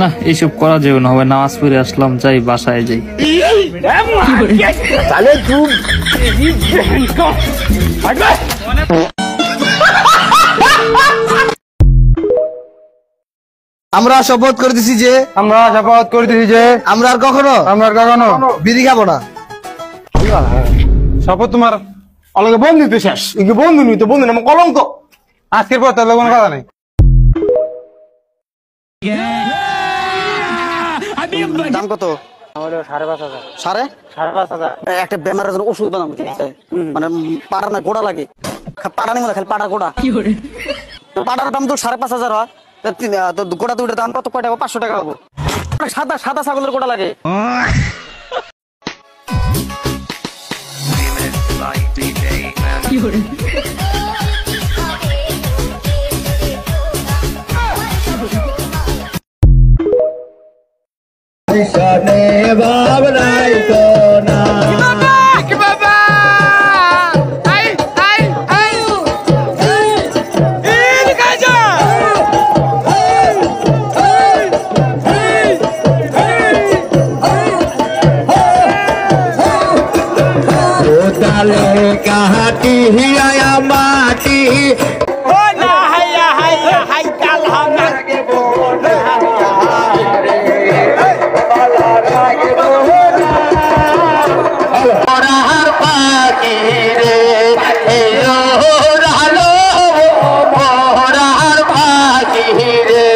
না এইসব করা যাবে না, হবে নামাজ পড়ে আসলাম, যাই বাসায় যাই। আমরা শপথ করতেছি যে আমরা আর কখনো বিড়ি খাবো না। শপথ তোমার অলগে বন্ধু তো শেষ, বন্ধু নি তো বন্ধু না কলঙ্ক। আজকের পর তাহলে কোনো কথা নাই। দাম কত? 5,500 একটা বেমারের জন্য ওষুধ বানাবো, মানে পাড়া না গোড়া লাগে, পাড়া নেই খালি পাড়ার গোড়া। পাড়ার দাম তো 5,500 হয়, গোড়া দুটোর দাম কত? কয় টাকা? 500 টাকা হবো। সাদা সাদা ছাগলের গোড়া লাগে। कहती ही आया माटी हो ना हैया हैया हाय कल हम के बोल और हर पाके रे ए रो रहलो और हर पाके रे